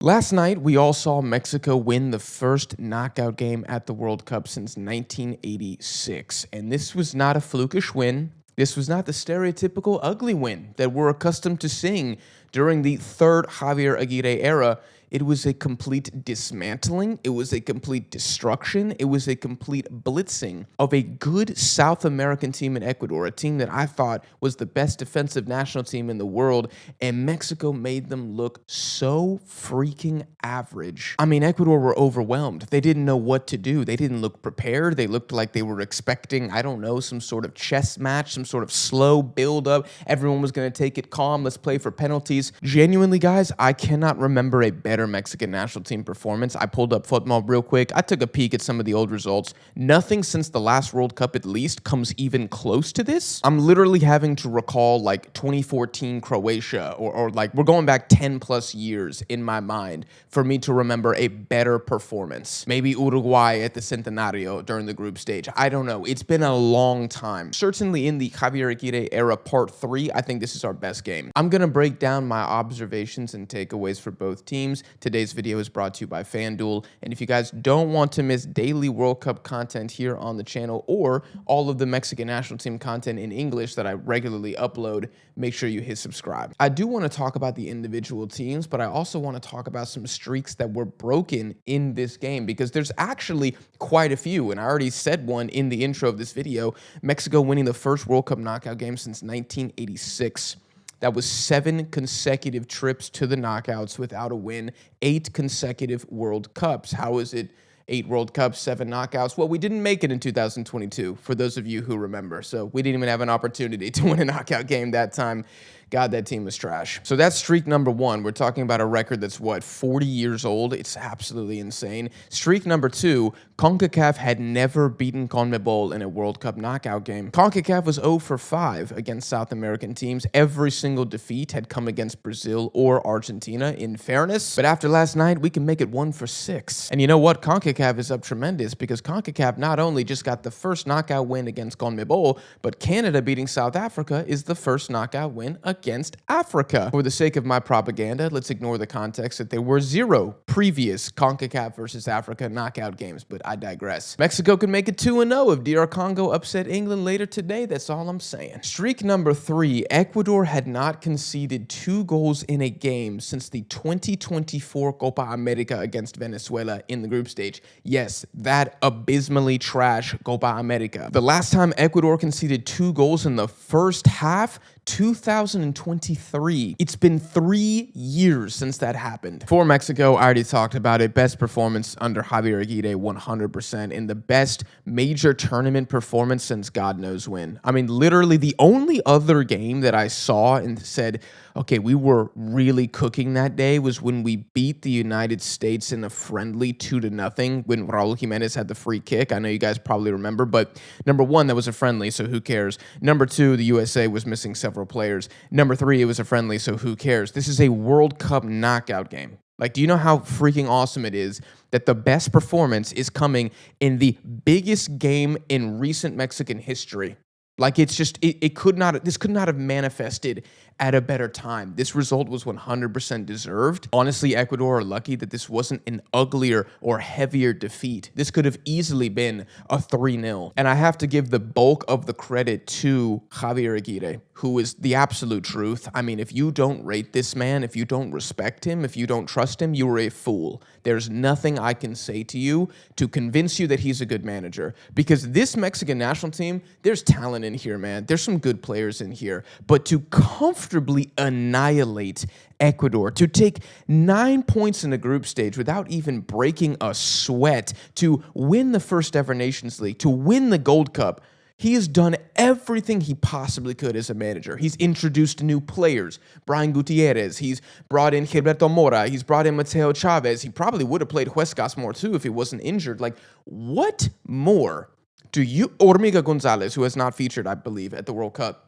Last night, we all saw Mexico win the first knockout game at the World Cup since 1986. And this was not a flukish win. This was not the stereotypical ugly win that we're accustomed to seeing during the third Javier Aguirre era. It was a complete dismantling. It was a complete destruction. It was a complete blitzing of a good South American team in Ecuador, a team that I thought was the best defensive national team in the world, and Mexico made them look so freaking average. I mean, Ecuador were overwhelmed. They didn't know what to do. They didn't look prepared. They looked like they were expecting, I don't know, some sort of chess match, some sort of slow build-up. Everyone was going to take it calm. Let's play for penalties. Genuinely, guys, I cannot remember a better Mexican national team performance. I pulled up football real quick. I took a peek at some of the old results. Nothing since the last World Cup, at least, comes even close to this. I'm literally having to recall like 2014 Croatia or like we're going back 10 plus years in my mind for me to remember a better performance. Maybe Uruguay at the Centenario during the group stage. I don't know. It's been a long time. Certainly in the Javier Aguirre era part 3, I think this is our best game. I'm going to break down my observations and takeaways for both teams. Today's video is brought to you by FanDuel, and if you guys don't want to miss daily World Cup content here on the channel or all of the Mexican national team content in English that I regularly upload, make sure you hit subscribe. I do want to talk about the individual teams, but I also want to talk about some streaks that were broken in this game because there's actually quite a few, and I already said one in the intro of this video. Mexico winning the first World Cup knockout game since 1986. That was 7 consecutive trips to the knockouts without a win, 8 consecutive World Cups. How is it 8 World Cups, 7 knockouts? Well, we didn't make it in 2022, for those of you who remember. So we didn't even have an opportunity to win a knockout game that time. God, that team was trash. So that's streak number 1. We're talking about a record that's, what, 40 years old? It's absolutely insane. Streak number 2, CONCACAF had never beaten CONMEBOL in a World Cup knockout game. CONCACAF was 0 for 5 against South American teams. Every single defeat had come against Brazil or Argentina, in fairness. But after last night, we can make it 1 for 6. And you know what? CONCACAF is up tremendous because CONCACAF not only just got the first knockout win against CONMEBOL, but Canada beating South Africa is the first knockout win against Africa. For the sake of my propaganda, let's ignore the context that there were 0 previous CONCACAF versus Africa knockout games, but I digress. Mexico could make it 2-0 if DR Congo upset England later today. That's all I'm saying. Streak number 3, Ecuador had not conceded 2 goals in a game since the 2024 Copa America against Venezuela in the group stage. Yes, that abysmally trash Copa America. The last time Ecuador conceded 2 goals in the first half, 2023. It's been 3 years since that happened. For Mexico, I already talked about it. Best performance under Javier Aguirre, 100%, and the best major tournament performance since God knows when. I mean, literally the only other game that I saw and said, okay, we were really cooking that day was when we beat the United States in a friendly 2-0 when Raul Jimenez had the free kick. I know you guys probably remember, but number 1, that was a friendly, so who cares? Number 2, the USA was missing several players. Number 3, it was a friendly, so who cares? This is a World Cup knockout game. Like, do you know how freaking awesome it is that the best performance is coming in the biggest game in recent Mexican history? Like, it's just, this could not have manifested at a better time. This result was 100% deserved. Honestly, Ecuador are lucky that this wasn't an uglier or heavier defeat. This could have easily been a 3-0. And I have to give the bulk of the credit to Javier Aguirre, who is the absolute truth. I mean, if you don't rate this man, if you don't respect him, if you don't trust him, you are a fool. There's nothing I can say to you to convince you that he's a good manager. Because this Mexican national team, there's talent in here, man. There's some good players in here. But to comfortably annihilate Ecuador, to take 9 points in the group stage without even breaking a sweat, to win the first ever Nations League, to win the Gold Cup, he has done everything he possibly could as a manager. He's introduced new players. Brian Gutierrez. He's brought in Gilberto Mora. He's brought in Mateo Chavez. He probably would have played Huescas more too if he wasn't injured. Like, what more do you... Hormiga Gonzalez, who has not featured, I believe, at the World Cup.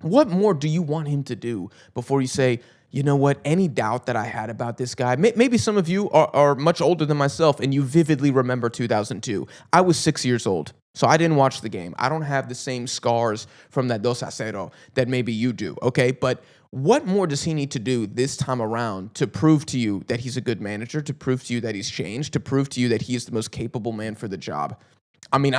What more do you want him to do before you say, you know what, any doubt that I had about this guy, maybe some of you are much older than myself and you vividly remember 2002. I was 6 years old. So I didn't watch the game. I don't have the same scars from that 2-0 that maybe you do, okay? But What more does he need to do this time around to prove to you that he's a good manager, to prove to you that he's changed, to prove to you that he is the most capable man for the job? I mean,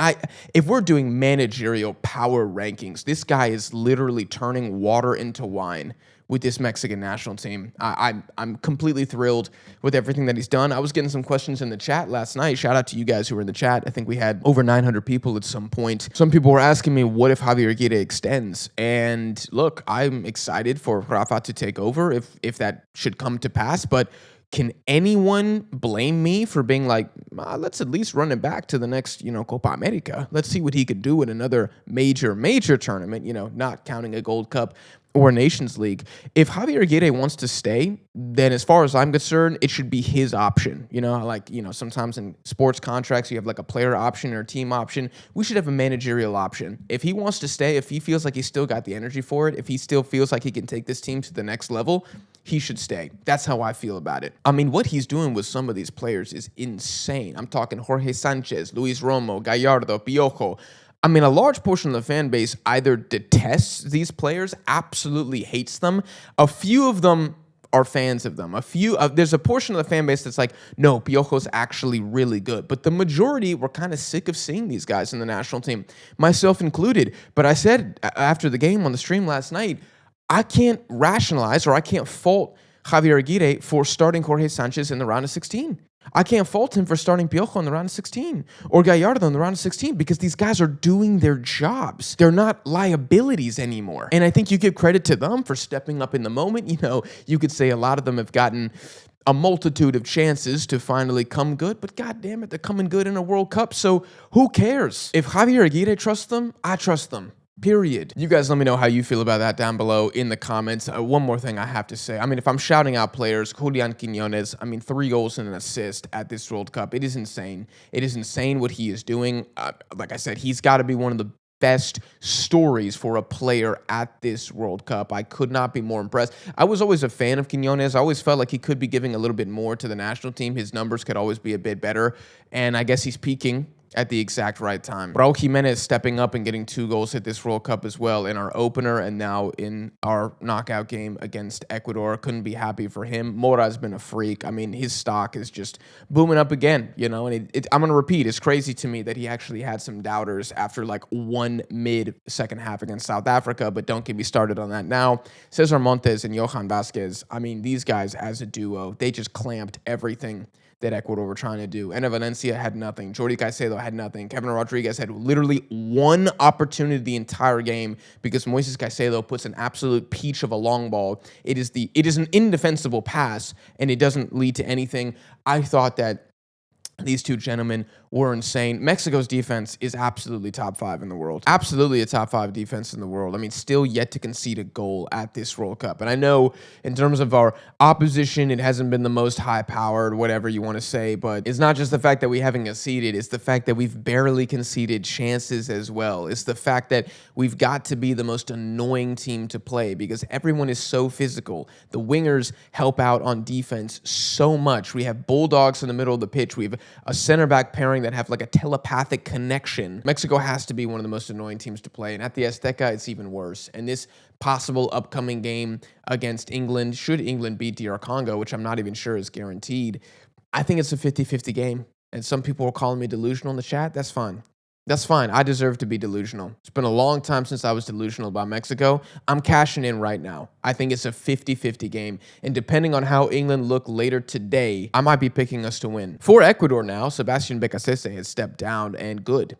if we're doing managerial power rankings, this guy is literally turning water into wine with this Mexican national team. I'm completely thrilled with everything that he's done. I was getting some questions in the chat last night. Shout out to you guys who were in the chat. I think we had over 900 people at some point. Some people were asking me, what if Javier Aguirre extends? And look, I'm excited for Rafa to take over if that should come to pass, but can anyone blame me for being like, let's at least run it back to the next, Copa America. Let's see what he could do in another major tournament, not counting a Gold Cup or a Nations League. If Javier Aguirre wants to stay, then as far as I'm concerned, it should be his option. Sometimes in sports contracts, you have like a player option or a team option. We should have a managerial option. If he wants to stay, if he feels like he's still got the energy for it, if he still feels like he can take this team to the next level, he should stay. That's how I feel about it. I mean, what he's doing with some of these players is insane. I'm talking Jorge Sanchez, Luis Romo, Gallardo, Piojo. I mean, a large portion of the fan base either detests these players, absolutely hates them. A few of them are fans of them. There's a portion of the fan base that's like, no, Piojo's actually really good. But the majority were kind of sick of seeing these guys in the national team, myself included. But I said after the game on the stream last night, I can't rationalize or I can't fault Javier Aguirre for starting Jorge Sanchez in the round of 16. I can't fault him for starting Piojo in the round of 16 or Gallardo in the round of 16 because these guys are doing their jobs. They're not liabilities anymore. And I think you give credit to them for stepping up in the moment. You could say a lot of them have gotten a multitude of chances to finally come good, but God damn it, they're coming good in a World Cup. So who cares? If Javier Aguirre trusts them, I trust them. Period. You guys let me know how you feel about that down below in the comments. One more thing I have to say. I mean, if I'm shouting out players, Julian Quiñones, 3 goals and an assist at this World Cup. It is insane. It is insane what he is doing. Like I said, he's got to be one of the best stories for a player at this World Cup. I could not be more impressed. I was always a fan of Quiñones. I always felt like he could be giving a little bit more to the national team. His numbers could always be a bit better, and I guess he's peaking at the exact right time. Raul Jimenez stepping up and getting 2 goals at this World Cup as well in our opener and now in our knockout game against Ecuador. Couldn't be happy for him. Mora's been a freak. I mean, his stock is just booming up again, and I'm going to repeat, it's crazy to me that he actually had some doubters after like one mid-second half against South Africa, but don't get me started on that now. Cesar Montes and Johan Vasquez, these guys as a duo, they just clamped everything that Ecuador were trying to do. Enner Valencia had nothing. Jordi Caicedo had nothing. Kevin Rodriguez had literally one opportunity the entire game because Moises Caicedo puts an absolute peach of a long ball. It is an indefensible pass, and it doesn't lead to anything. I thought that these two gentlemen were insane. Mexico's defense is absolutely top 5 in the world. Absolutely a top 5 defense in the world. Still yet to concede a goal at this World Cup. And I know in terms of our opposition, it hasn't been the most high-powered, whatever you want to say, but it's not just the fact that we haven't conceded, it's the fact that we've barely conceded chances as well. It's the fact that we've got to be the most annoying team to play because everyone is so physical. The wingers help out on defense so much. We have bulldogs in the middle of the pitch. We have a center-back pairing that have like a telepathic connection. Mexico has to be one of the most annoying teams to play, and at the Azteca, it's even worse. And this possible upcoming game against England, should England beat DR Congo, which I'm not even sure is guaranteed, I think it's a 50-50 game. And some people were calling me delusional in the chat. That's fine. That's fine. I deserve to be delusional. It's been a long time since I was delusional about Mexico. I'm cashing in right now. I think it's a 50-50 game. And depending on how England look later today, I might be picking us to win. For Ecuador now, Sebastian Becasese has stepped down, and good,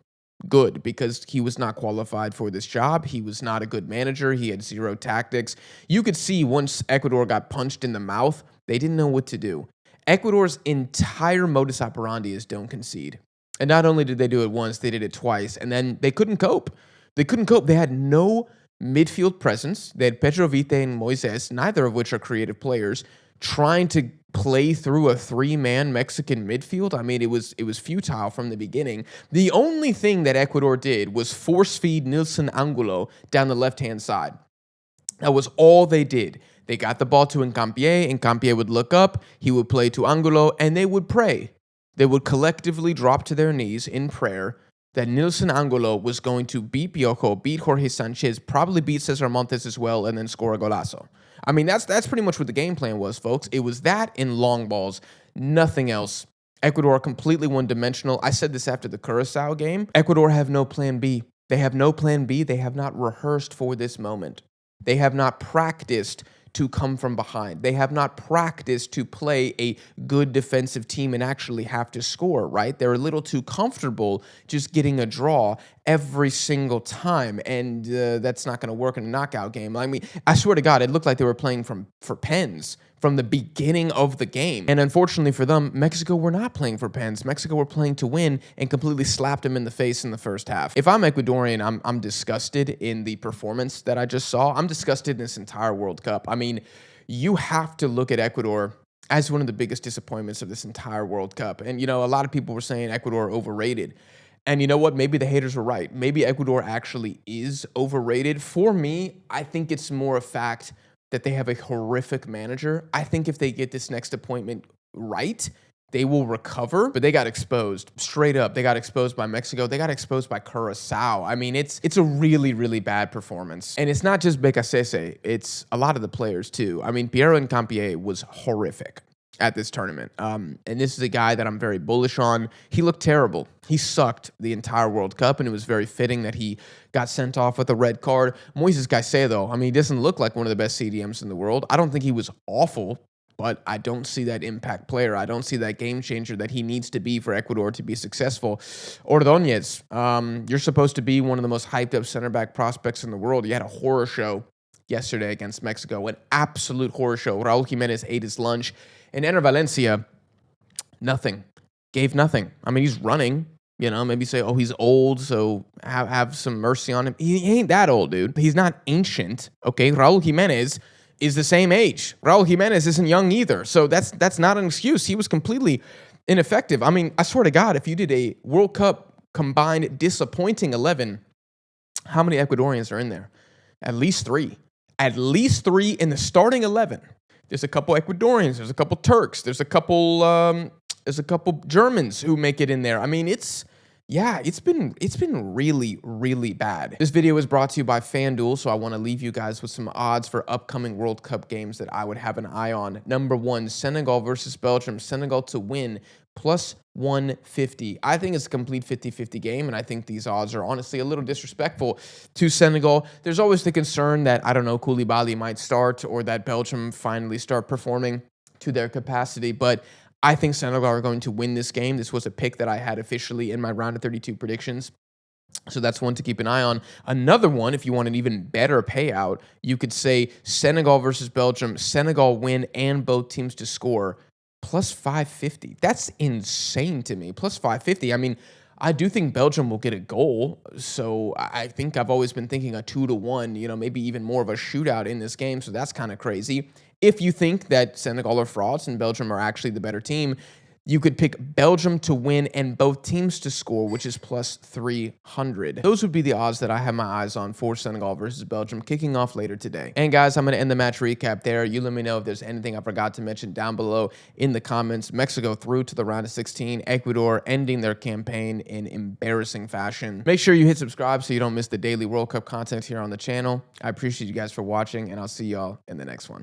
because he was not qualified for this job. He was not a good manager. He had 0 tactics. You could see once Ecuador got punched in the mouth, they didn't know what to do. Ecuador's entire modus operandi is don't concede. And not only did they do it once, they did it twice, and then they couldn't cope. They had no midfield presence. They had Petrovite and Moises, neither of which are creative players, trying to play through a 3-man Mexican midfield. It was futile from the beginning. The only thing that Ecuador did was force feed Nilson Angulo down the left-hand side. That was all they did. They got the ball to Encampié. Encampié would look up, he would play to Angulo, and they would pray. They would collectively drop to their knees in prayer that Nilson Angulo was going to beat Piojo, beat Jorge Sanchez, probably beat Cesar Montes as well, and then score a golazo. I mean, that's pretty much what the game plan was, folks. It was that in long balls, nothing else. Ecuador completely one-dimensional. I said this after the Curaçao game. Ecuador have no plan B. They have no plan B. They have not rehearsed for this moment. They have not practiced to come from behind. They have not practiced to play a good defensive team and actually have to score, right? They're a little too comfortable just getting a draw every single time, and that's not going to work in a knockout game. I mean, I swear to God, it looked like they were playing for pens from the beginning of the game. And unfortunately for them, Mexico were not playing for pens. Mexico were playing to win and completely slapped them in the face in the first half. If I'm Ecuadorian, I'm disgusted in the performance that I just saw. I'm disgusted in this entire World Cup. I mean, you have to look at Ecuador as one of the biggest disappointments of this entire World Cup. And, you know, a lot of people were saying Ecuador overrated. And you know what? Maybe the haters were right. Maybe Ecuador actually is overrated. For me, I think it's more a fact that they have a horrific manager. I think if they get this next appointment right, they will recover, but they got exposed. Straight up, they got exposed by Mexico. They got exposed by Curaçao. I mean, it's a really, really bad performance. And it's not just Becasese, it's a lot of the players too. I mean, Piero Incampié was horrific at this tournament. And this is a guy that I'm very bullish on. He looked terrible. He sucked the entire World Cup, and it was very fitting that he got sent off with a red card. Moises Caicedo, I mean, he doesn't look like one of the best CDMs in the world. I don't think he was awful, but I don't see that impact player. I don't see that game changer that he needs to be for Ecuador to be successful. Ordóñez, you're supposed to be one of the most hyped up center back prospects in the world. You had a horror show yesterday against Mexico, an absolute horror show. Raul Jimenez ate his lunch. And Enner Valencia, nothing. Gave nothing. I mean, he's running. You know, maybe say, oh, he's old, so have some mercy on him. He ain't that old, dude. He's not ancient, okay? Raul Jimenez is the same age. Raul Jimenez isn't young either, so that's not an excuse. He was completely ineffective. I mean, I swear to God, if you did a World Cup combined disappointing 11, how many Ecuadorians are in there? At least 3. At least 3 in the starting 11. There's a couple Ecuadorians. There's a couple Turks. There's a couple Germans who make it in there. I mean, it's been really, really bad. This video is brought to you by FanDuel, so I want to leave you guys with some odds for upcoming World Cup games that I would have an eye on. Number 1, Senegal versus Belgium. Senegal to win, plus 150. I think it's a complete 50-50 game, and I think these odds are honestly a little disrespectful to Senegal. There's always the concern that, I don't know, Koulibaly might start or that Belgium finally start performing to their capacity, but I think Senegal are going to win this game. This was a pick that I had officially in my round of 32 predictions. So that's one to keep an eye on. Another one, if you want an even better payout, you could say Senegal versus Belgium, Senegal win and both teams to score, plus 550. That's insane to me. Plus 550. I mean, I do think Belgium will get a goal. So I think I've always been thinking a 2-1, you know, maybe even more of a shootout in this game. So that's kind of crazy. If you think that Senegal are frauds and Belgium are actually the better team, you could pick Belgium to win and both teams to score, which is plus 300. Those would be the odds that I have my eyes on for Senegal versus Belgium kicking off later today. And guys, I'm going to end the match recap there. You let me know if there's anything I forgot to mention down below in the comments. Mexico through to the round of 16. Ecuador ending their campaign in embarrassing fashion. Make sure you hit subscribe so you don't miss the daily World Cup content here on the channel. I appreciate you guys for watching, and I'll see y'all in the next one.